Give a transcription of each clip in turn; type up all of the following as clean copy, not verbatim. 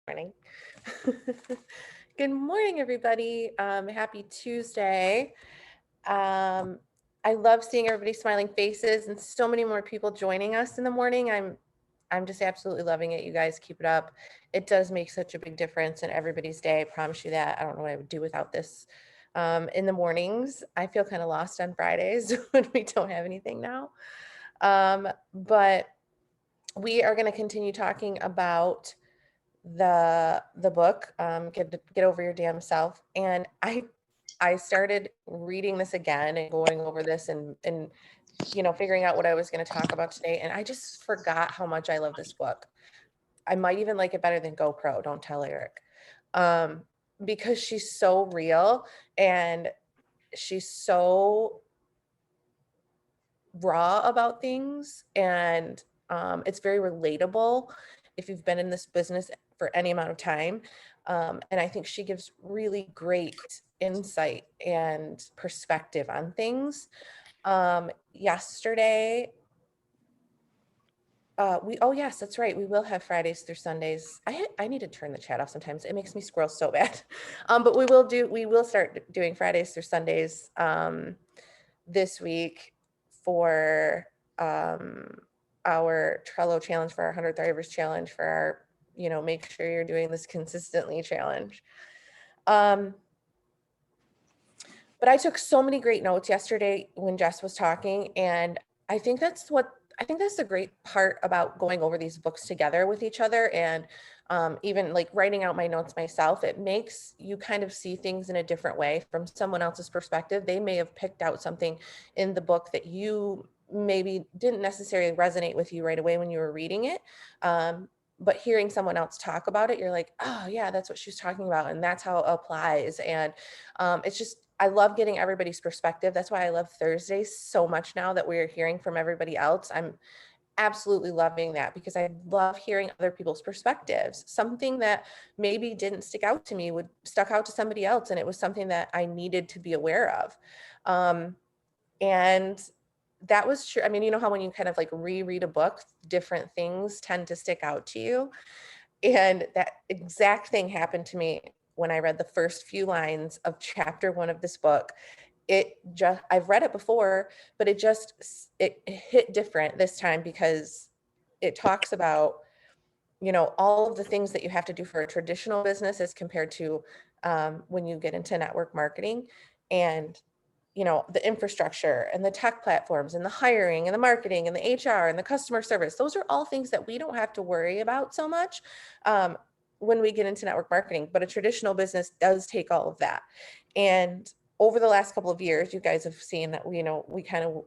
Morning. Good morning, everybody. Happy Tuesday. I love seeing everybody's smiling faces and so many more people joining us in the morning. I'm just absolutely loving it. You guys keep it up. It does make such a big difference in everybody's day. I promise you that. I don't know what I would do without this. In the mornings, I feel kind of lost on Fridays when we don't have anything now. But we are going to continue talking about the book, Get Over Your Damn Self. And I started reading this again and going over this and figuring out what I was going to talk about today, and I just forgot how much I love this book. I might even like it better than GoPro, don't tell Eric. Because she's so real and she's so raw about things, and it's very relatable if you've been in this business for any amount of time. And I think she gives really great insight and perspective on things. Yesterday, oh yes, that's right. We will have Fridays through Sundays. I need to turn the chat off sometimes. It makes me scroll so bad. But we will start doing Fridays through Sundays this week for our Trello challenge, for our 100 Thrivers challenge, for our, make sure you're doing this consistently challenge. But I took so many great notes yesterday when Jess was talking, and I think that's the great part about going over these books together with each other, and even like writing out my notes myself. It makes you kind of see things in a different way from someone else's perspective. They may have picked out something in the book that you maybe didn't necessarily resonate with you right away when you were reading it. But hearing someone else talk about it, you're like, oh yeah, that's what she's talking about. And that's how it applies. And it's just, I love getting everybody's perspective. That's why I love Thursdays so much now that we're hearing from everybody else. I'm absolutely loving that because I love hearing other people's perspectives. Something that maybe didn't stick out to me would stuck out to somebody else, and it was something that I needed to be aware of. And that was true. I mean, you know how when you kind of like reread a book, different things tend to stick out to you. And that exact thing happened to me when I read the first few lines of chapter 1 of this book. I've read it before, but it hit different this time because it talks about, all of the things that you have to do for a traditional business as compared to when you get into network marketing, and the infrastructure and the tech platforms and the hiring and the marketing and the HR and the customer service. Those are all things that we don't have to worry about so much when we get into network marketing, but a traditional business does take all of that. And over the last couple of years, you guys have seen that we kind of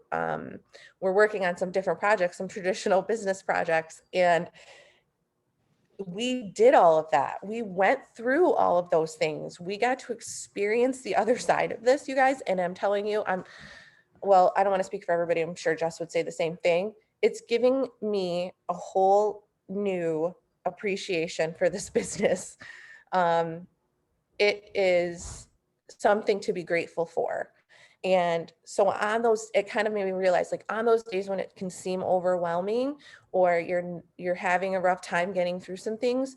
we're working on some different projects, some traditional business projects, and we did all of that. We went through all of those things. We got to experience the other side of this, you guys. And I'm telling you, I don't want to speak for everybody. I'm sure Jess would say the same thing. It's giving me a whole new appreciation for this business. It is something to be grateful for. And so it kind of made me realize, like, on those days when it can seem overwhelming or you're having a rough time getting through some things,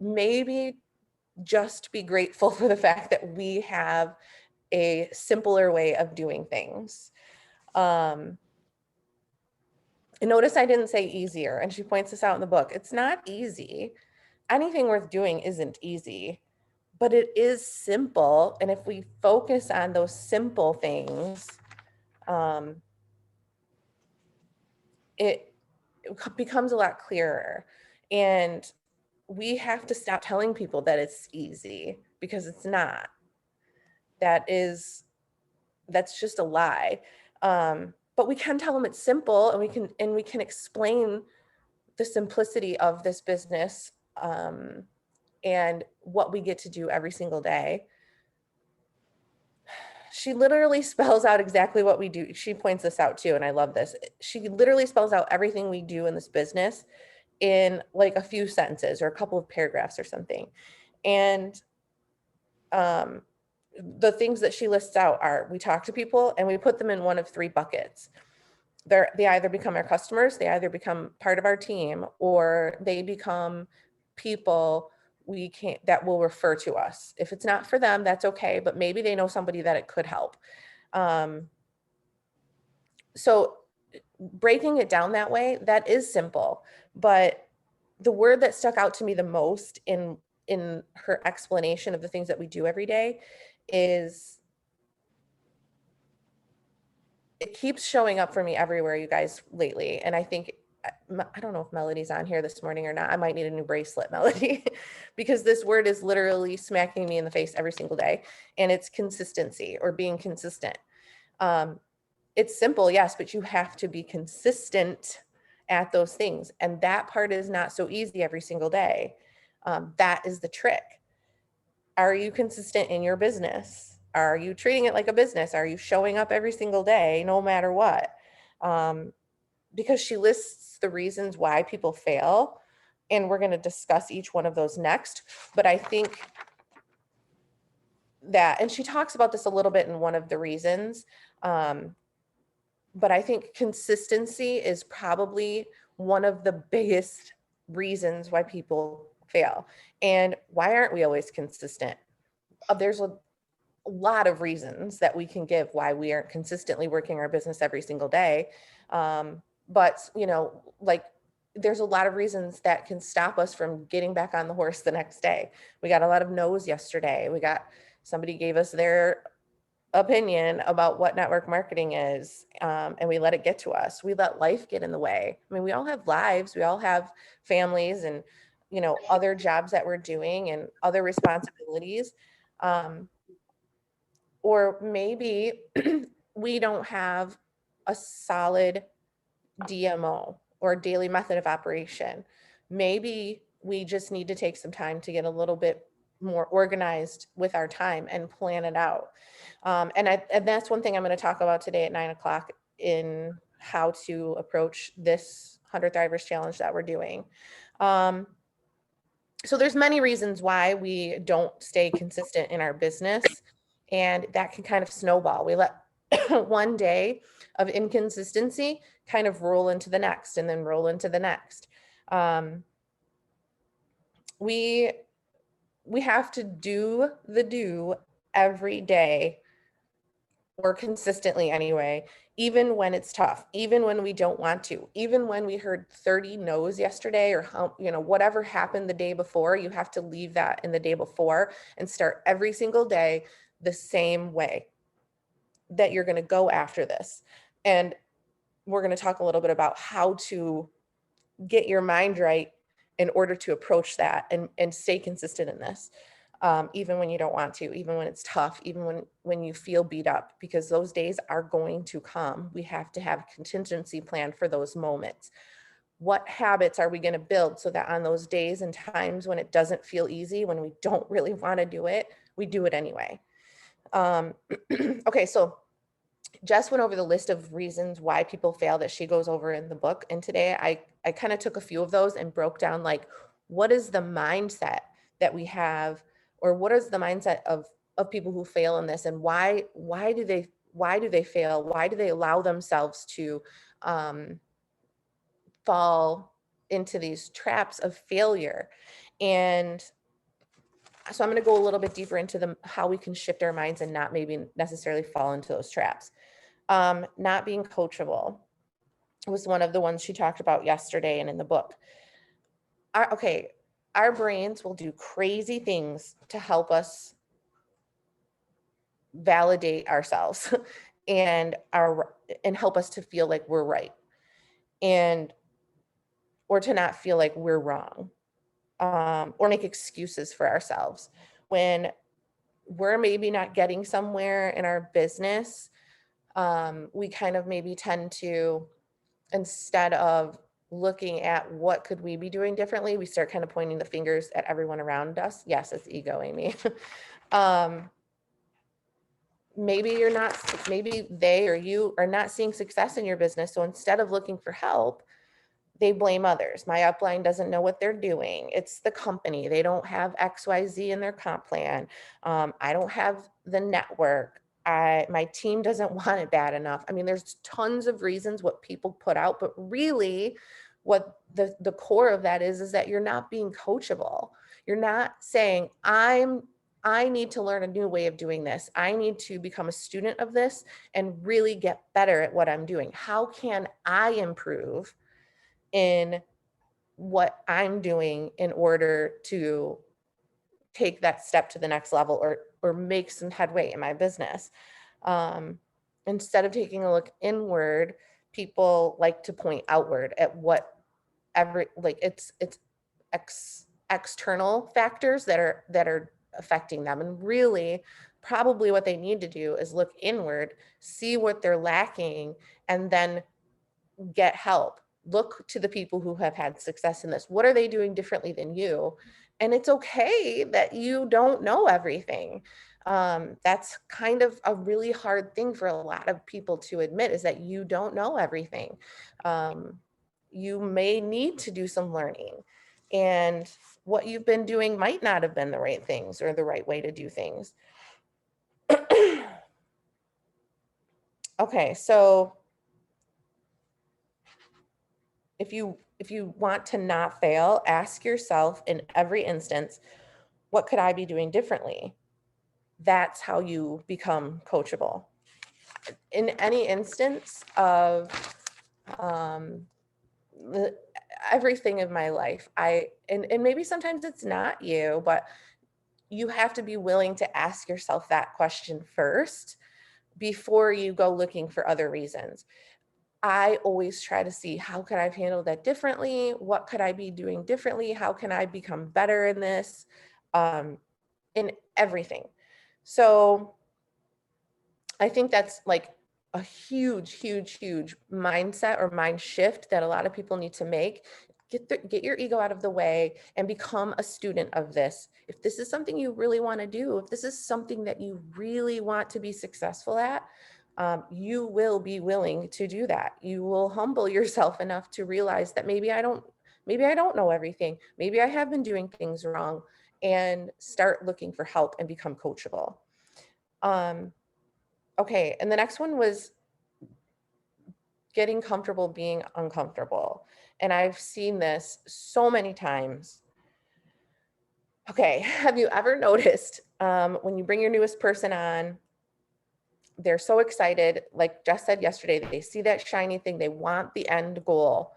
maybe just be grateful for the fact that we have a simpler way of doing things. And notice I didn't say easier, and she points this out in the book. It's not easy. Anything worth doing isn't easy, but it is simple. And if we focus on those simple things, it becomes a lot clearer. And we have to stop telling people that it's easy, because it's not. That's just a lie. But we can tell them it's simple, and we can explain the simplicity of this business and what we get to do every single day. She literally spells out exactly what we do. She points this out too, and I love this. She literally spells out everything we do in this business in like a few sentences or a couple of paragraphs or something. And the things that she lists out are: we talk to people and we put them in one of 3 buckets. They either become our customers, they either become part of our team, or they become people that will refer to us. If it's not for them, that's okay, but maybe they know somebody that it could help. Um, so breaking it down that way, that is simple. But the word that stuck out to me the most in her explanation of the things that we do every day is, it keeps showing up for me everywhere, you guys, lately. And I think, I don't know if Melody's on here this morning or not. I might need a new bracelet, Melody, because this word is literally smacking me in the face every single day. And it's consistency, or being consistent. Um, it's simple, yes, but you have to be consistent at those things. And that part is not so easy every single day. That is the trick. Are you consistent in your business? Are you treating it like a business? Are you showing up every single day, no matter what? Because she lists the reasons why people fail, and we're going to discuss each one of those next. But I think that, and she talks about this a little bit in one of the reasons, but I think consistency is probably one of the biggest reasons why people fail. And why aren't we always consistent? There's a lot of reasons that we can give why we aren't consistently working our business every single day. But, like, there's a lot of reasons that can stop us from getting back on the horse the next day. We got a lot of no's yesterday. Somebody gave us their opinion about what network marketing is, and we let it get to us. We let life get in the way. I mean, we all have lives, we all have families, and other jobs that we're doing and other responsibilities. Or maybe we don't have a solid DMO, or daily method of operation. Maybe we just need to take some time to get a little bit more organized with our time and plan it out. And that's one thing I'm going to talk about today at 9:00 in how to approach this 100 Thrivers challenge that we're doing. So there's many reasons why we don't stay consistent in our business, and that can kind of snowball. We let one day of inconsistency kind of roll into the next, and then roll into the next. We have to do every day, or consistently anyway, even when it's tough, even when we don't want to, even when we heard 30 no's yesterday, or whatever happened the day before. You have to leave that in the day before and start every single day the same way that you're going to go after this. And we're going to talk a little bit about how to get your mind right in order to approach that and stay consistent in this. Even when you don't want to, even when it's tough, even when you feel beat up, because those days are going to come. We have to have a contingency plan for those moments. What habits are we going to build so that on those days and times when it doesn't feel easy, when we don't really want to do it, we do it anyway? Okay, so Jess went over the list of reasons why people fail that she goes over in the book. And today I kind of took a few of those and broke down, like, what is the mindset that we have, or what is the mindset of people who fail in this, and why do they fail? Why do they allow themselves to fall into these traps of failure? And so I'm going to go a little bit deeper into how we can shift our minds and not maybe necessarily fall into those traps. Not being coachable was one of the ones she talked about yesterday and in the book. Our brains will do crazy things to help us validate ourselves and help us to feel like we're right, or to not feel like we're wrong, or make excuses for ourselves when we're maybe not getting somewhere in our business. We kind of maybe tend to, instead of looking at what could we be doing differently, we start kind of pointing the fingers at everyone around us. Yes, it's ego, Amy. Maybe they or you are not seeing success in your business. So instead of looking for help, they blame others. My upline doesn't know what they're doing. It's the company. They don't have XYZ in their comp plan. I don't have the network. My team doesn't want it bad enough. I mean, there's tons of reasons what people put out, but really what the core of that is that you're not being coachable. You're not saying, I need to learn a new way of doing this. I need to become a student of this and really get better at what I'm doing. How can I improve in what I'm doing in order to take that step to the next level, or make some headway in my business? Instead of taking a look inward, people like to point outward at what it's external factors that are affecting them. And really, probably what they need to do is look inward, see what they're lacking, and then get help. Look to the people who have had success in this. What are they doing differently than you? And it's okay that you don't know everything. That's kind of a really hard thing for a lot of people to admit, is that you don't know everything. You may need to do some learning, and what you've been doing might not have been the right things or the right way to do things. Okay, so if you want to not fail, ask yourself in every instance, what could I be doing differently? That's how you become coachable. In any instance of the, everything in my life, and maybe sometimes it's not you, but you have to be willing to ask yourself that question first before you go looking for other reasons. I always try to see, how could I have handled that differently? What could I be doing differently? How can I become better in this? In everything. So I think that's like a huge, huge, huge mindset or mind shift that a lot of people need to make. Get your ego out of the way and become a student of this. If this is something you really want to do, if this is something that you really want to be successful at, you will be willing to do that. You will humble yourself enough to realize that maybe I don't know everything. Maybe I have been doing things wrong, and start looking for help and become coachable. Okay, and the next one was getting comfortable being uncomfortable. And I've seen this so many times. Okay, have you ever noticed when you bring your newest person on, they're so excited, like Jess said yesterday, they see that shiny thing, they want the end goal.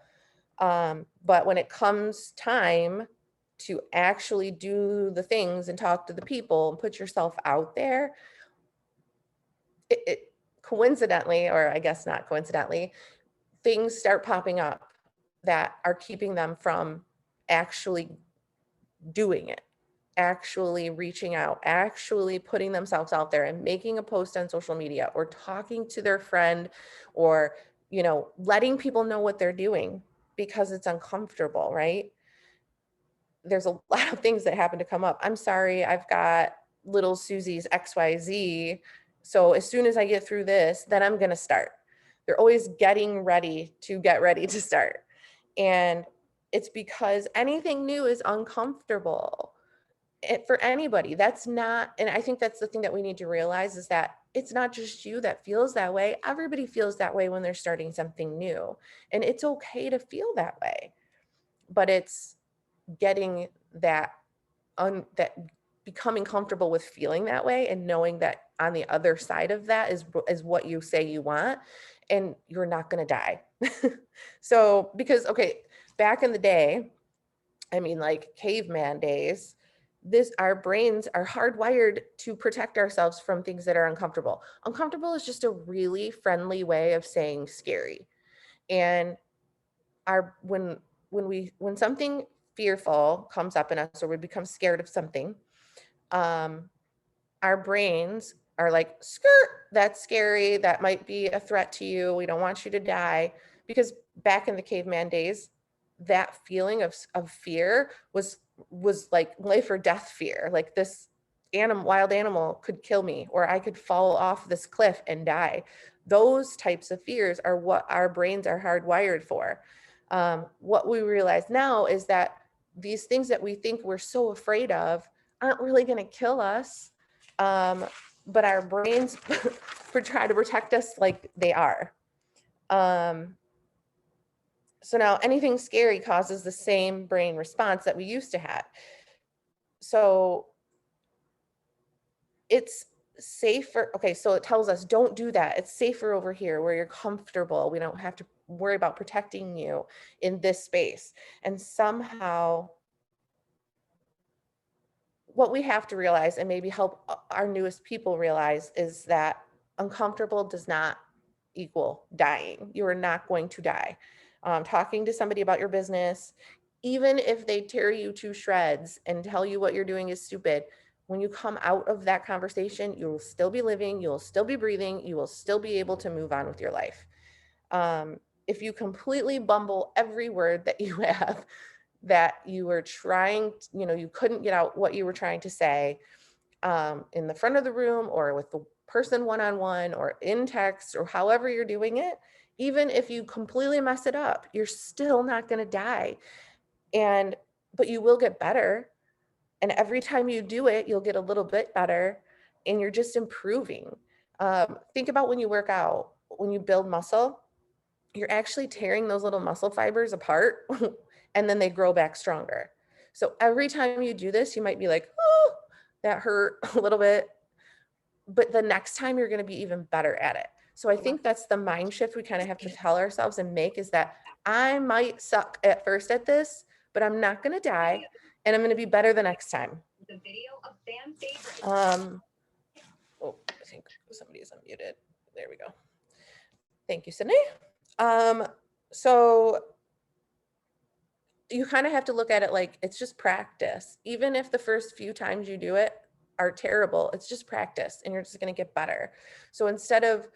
But when it comes time to actually do the things and talk to the people and put yourself out there, it coincidentally, or I guess not coincidentally, things start popping up that are keeping them from actually doing it, actually reaching out, actually putting themselves out there and making a post on social media, or talking to their friend, or, letting people know what they're doing, because it's uncomfortable, right? There's a lot of things that happen to come up. I'm sorry, I've got little Susie's XYZ. So as soon as I get through this, then I'm going to start. They're always getting ready to start. And it's because anything new is uncomfortable for anybody. That's not, and I think that's the thing that we need to realize, is that it's not just you that feels that way. Everybody feels that way when they're starting something new. And it's okay to feel that way. But it's getting that becoming comfortable with feeling that way, and knowing that on the other side of that is what you say you want, and you're not going to die. So, because, okay, back in the day, I mean, like caveman days, our brains are hardwired to protect ourselves from things that are uncomfortable. Uncomfortable is just a really friendly way of saying scary. And when something fearful comes up in us, or we become scared of something, our brains are like, skirt, that's scary, that might be a threat to you, we don't want you to die. Because back in the caveman days, that feeling of fear was like life or death fear. Like, this wild animal could kill me, or I could fall off this cliff and die. Those types of fears are what our brains are hardwired for. What we realize now is that these things that we think we're so afraid of aren't really going to kill us, but our brains try to protect us like they are. So now anything scary causes the same brain response that we used to have. So it's safer. Okay, so it tells us don't do that. It's safer over here where you're comfortable. We don't have to worry about protecting you in this space. And somehow what we have to realize and maybe help our newest people realize is that uncomfortable does not equal dying. You are not going to die. Talking to somebody about your business, even if they tear you to shreds and tell you what you're doing is stupid, when you come out of that conversation, you will still be living, you will still be breathing, you will still be able to move on with your life. If you completely bumble every word that you have, that you were trying, you couldn't get out what you were trying to say, in the front of the room or with the person one-on-one or in text or however you're doing it, even if you completely mess it up, you're still not going to die. But you will get better. And every time you do it, you'll get a little bit better and you're just improving. Think about when you work out, when you build muscle, you're actually tearing those little muscle fibers apart and then they grow back stronger. So every time you do this, you might be like, oh, that hurt a little bit. But the next time you're going to be even better at it. So I think that's the mind shift we kind of have to tell ourselves and make, is that I might suck at first at this, but I'm not going to die and I'm going to be better the next time. Oh, I think somebody is unmuted. There we go. Thank you, Sydney. So you kind of have to look at it like it's just practice. Even if the first few times you do it are terrible, it's just practice and you're just going to get better. So instead of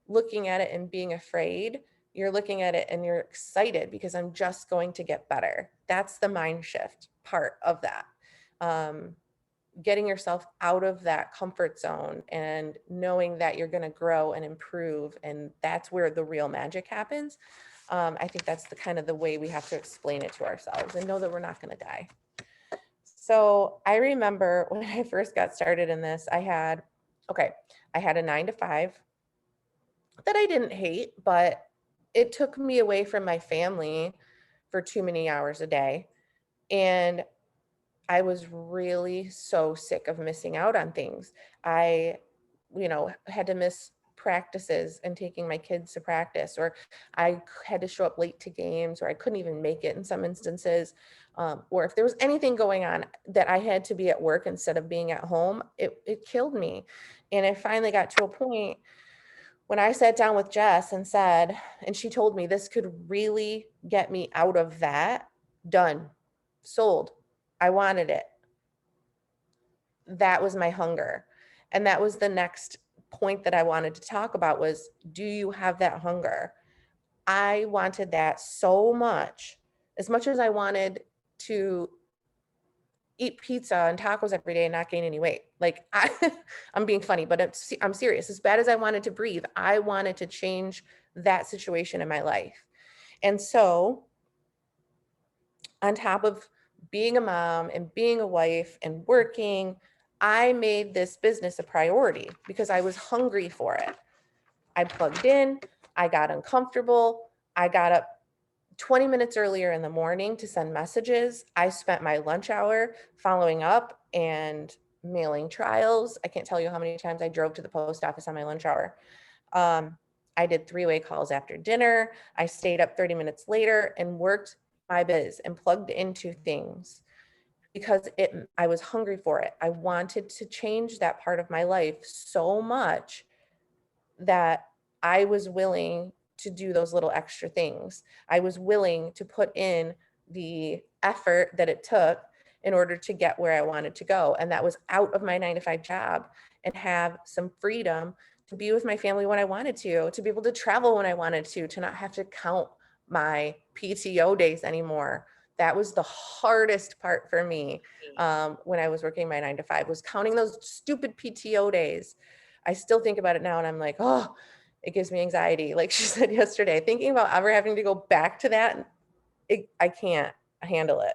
looking at it and being afraid, you're looking at it and you're excited because I'm just going to get better. That's the mind shift part of that. Getting yourself out of that comfort zone and knowing that you're going to grow and improve. And that's where the real magic happens. I think that's the kind of the way we have to explain it to ourselves and know that we're not going to die. So I remember when I first got started in this, I had a 9-to-5 that I didn't hate, but it took me away from my family for too many hours a day. And I was really so sick of missing out on things. I, had to miss practices and taking my kids to practice, or I had to show up late to games, or I couldn't even make it in some instances. Or if there was anything going on that I had to be at work instead of being at home, it killed me. And I finally got to a point when I sat down with Jess and she told me this could really get me out of that. Done. Sold. I wanted it. That was my hunger. And that was the next point that I wanted to talk about was, do you have that hunger? I wanted that so much as I wanted to eat pizza and tacos every day and not gain any weight. Like I'm being funny, but I'm serious. As bad as I wanted to breathe, I wanted to change that situation in my life. And so on top of being a mom and being a wife and working, I made this business a priority because I was hungry for it. I plugged in, I got uncomfortable. I got up 20 minutes earlier in the morning to send messages. I spent my lunch hour following up and mailing trials. I can't tell you how many times I drove to the post office on my lunch hour. I did 3-way calls after dinner. I stayed up 30 minutes later and worked my biz and plugged into things because I was hungry for it. I wanted to change that part of my life so much that I was willing to do those little extra things. I was willing to put in the effort that it took in order to get where I wanted to go. And that was out of my 9-to-5 job and have some freedom to be with my family when I wanted to be able to travel when I wanted to not have to count my PTO days anymore. That was the hardest part for me when I was working my 9-to-5 was counting those stupid PTO days. I still think about it now and I'm like, oh, it gives me anxiety. Like she said yesterday, thinking about ever having to go back to that, I can't handle it.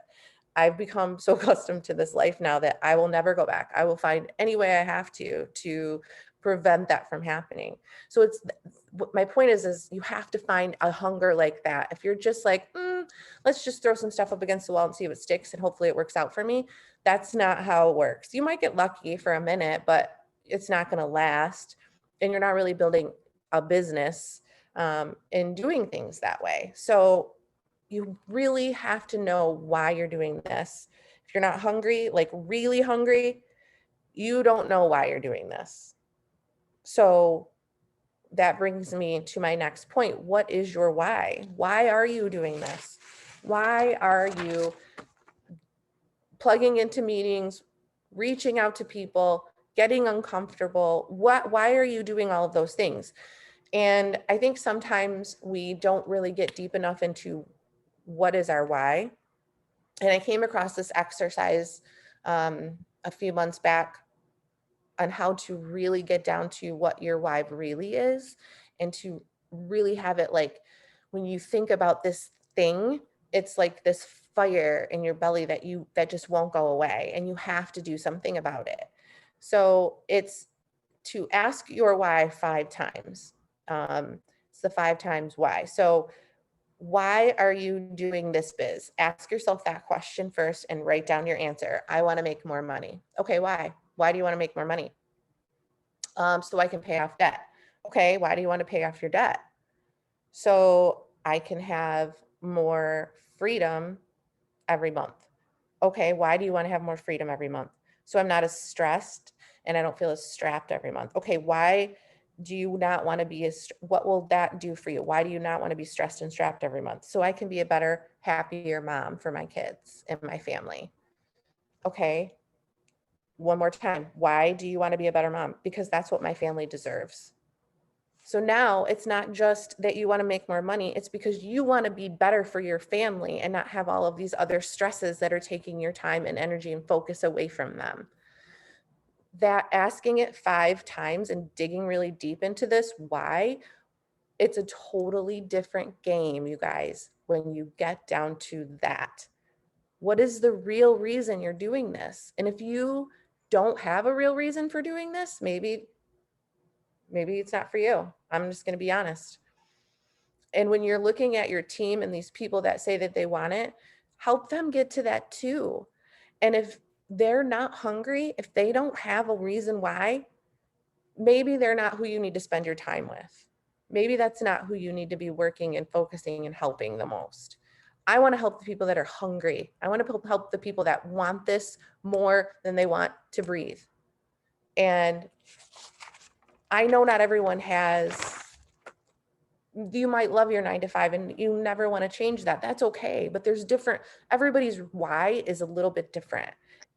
I've become so accustomed to this life now that I will never go back. I will find any way I have to prevent that from happening. So my point is you have to find a hunger like that. If you're just like, let's just throw some stuff up against the wall and see what sticks and hopefully it works out for me. That's not how it works. You might get lucky for a minute, but it's not going to last. And you're not really building a business in doing things that way. So you really have to know why you're doing this. If you're not hungry, like really hungry, you don't know why you're doing this. So that brings me to my next point. What is your why? Why are you doing this? Why are you plugging into meetings, reaching out to people, getting uncomfortable? Why are you doing all of those things? And I think sometimes we don't really get deep enough into what is our why. And I came across this exercise a few months back on how to really get down to what your why really is, and to really have it like when you think about this thing, it's like this fire in your belly that just won't go away, and you have to do something about it. So it's to ask your why 5 times. It's the 5 times why. So why are you doing this biz? Ask yourself that question first and write down your answer. I want to make more money. Okay, why? Why do you want to make more money? So I can pay off debt. Okay, why do you want to pay off your debt? So I can have more freedom every month. Okay, why do you want to have more freedom every month? So I'm not as stressed and I don't feel as strapped every month. Okay, why do you not want to be what will that do for you? Why do you not want to be stressed and strapped every month? So I can be a better, happier mom for my kids and my family. Okay, one more time. Why do you want to be a better mom? Because that's what my family deserves. So now it's not just that you want to make more money, it's because you want to be better for your family and not have all of these other stresses that are taking your time and energy and focus away from them. That asking it 5 times and digging really deep into this, why, it's a totally different game, you guys, when you get down to that. What is the real reason you're doing this? And if you don't have a real reason for doing this, maybe it's not for you. I'm just going to be honest. And when you're looking at your team and these people that say that they want it, help them get to that too. And if they're not hungry, if they don't have a reason why, maybe they're not who you need to spend your time with. Maybe that's not who you need to be working and focusing and helping the most. I want to help the people that are hungry. I want to help the people that want this more than they want to breathe. And I know not everyone has, you might love your 9 to 5 and you never want to change that. That's okay. But there's different, everybody's why is a little bit different.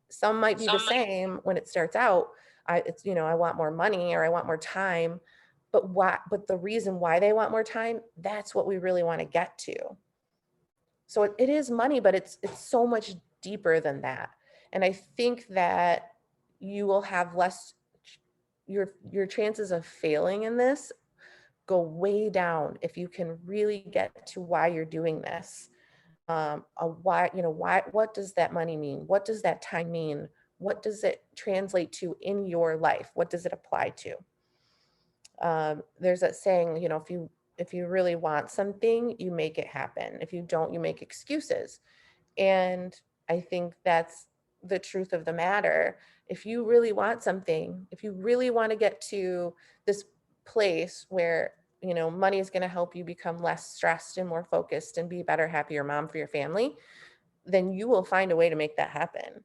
Some might be the same when it starts out. It's, I want more money or I want more time, but the reason why they want more time, that's what we really want to get to. So it is money, but it's so much deeper than that. And I think that you will have less, your chances of failing in this go way down if you can really get to why you're doing this. What does that money mean? What does that time mean? What does it translate to in your life? What does it apply to? There's that saying, if you really want something, you make it happen. If you don't, you make excuses. And I think that's the truth of the matter. If you really want something, if you really want to get to this place where money is going to help you become less stressed and more focused and be a better, happier mom for your family, then you will find a way to make that happen.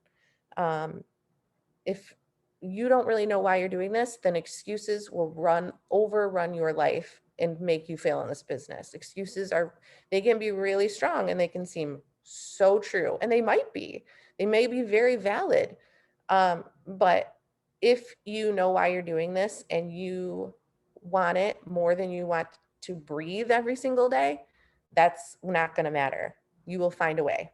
If you don't really know why you're doing this, then excuses will overrun your life and make you fail in this business. They can be really strong and they can seem so true, and they may be very valid. But if you know why you're doing this and you want it more than you want to breathe every single day, that's not going to matter. You will find a way.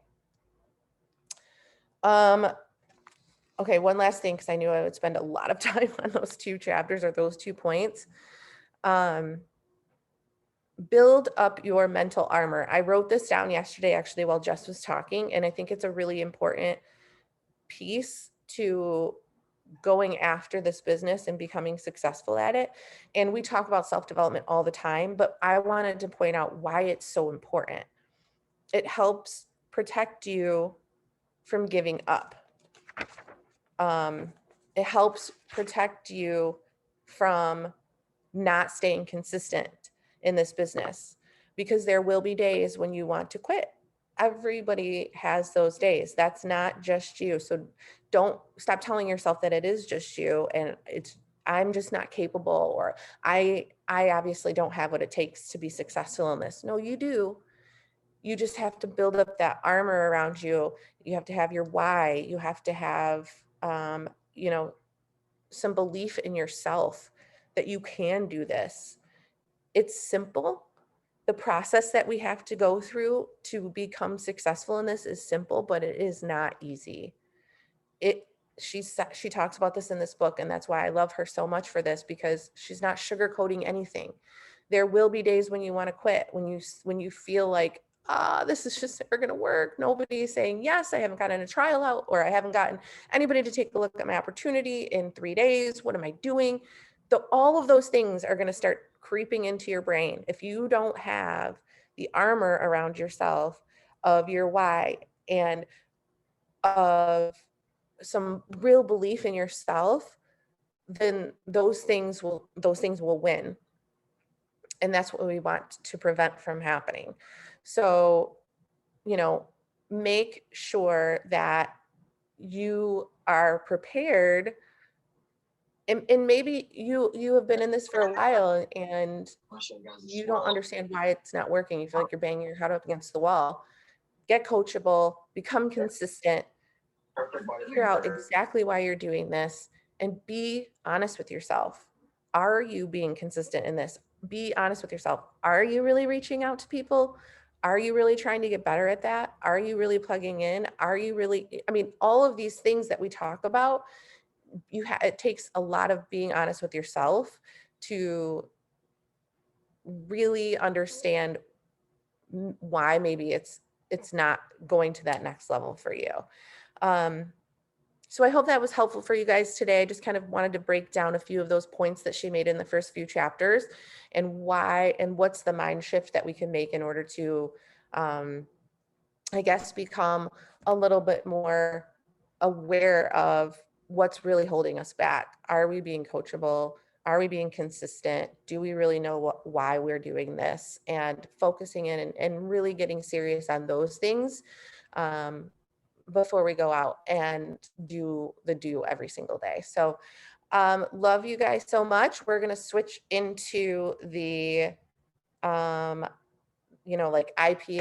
Okay, one last thing, because I knew I would spend a lot of time on those 2 chapters or those 2 points. Build up your mental armor. I wrote this down yesterday, actually, while Jess was talking, and I think it's a really important piece to going after this business and becoming successful at it. And we talk about self-development all the time, but I wanted to point out why it's so important. It helps protect you from giving up. It helps protect you from not staying consistent in this business, because there will be days when you want to quit. Everybody has those days. That's not just you. So don't stop telling yourself that it is just you and I'm just not capable, or I obviously don't have what it takes to be successful in this. No, you do. You just have to build up that armor around you. You have to have your why. You have to have you know, some belief in yourself that you can do this. It's simple. The process that we have to go through to become successful in this is simple, but it is not easy. It she talks about this in this book, and that's why I love her so much for this, because she's not sugarcoating anything. There will be days when you want to quit, when you feel like, this is just never going to work. Nobody's saying yes. I haven't gotten a trial out, or I haven't gotten anybody to take a look at my opportunity in 3 days. What am I doing? All of those things are going to start creeping into your brain if you don't have the armor around yourself of your why and of some real belief in yourself. Then those things will win, and that's what we want to prevent from happening. So, you know, make sure that you are prepared, and maybe you have been in this for a while and you don't understand why it's not working. You feel like you're banging your head up against the wall. Get coachable, become consistent, figure out exactly why you're doing this, and be honest with yourself. Are you being consistent in this? Be honest with yourself. Are you really reaching out to people? Are you really trying to get better at that? Are you really plugging in? Are you really, I mean, all of these things that we talk about, it takes a lot of being honest with yourself to really understand why maybe it's not going to that next level for you. So I hope that was helpful for you guys today. I just kind of wanted to break down a few of those points that she made in the first few chapters, and why and what's the mind shift that we can make in order to, I guess, become a little bit more aware of what's really holding us back. Are we being coachable? Are we being consistent? Do we really know why we're doing this? And focusing in and really getting serious on those things before we go out and do every single day. So love you guys so much. We're going to switch into the, like IPA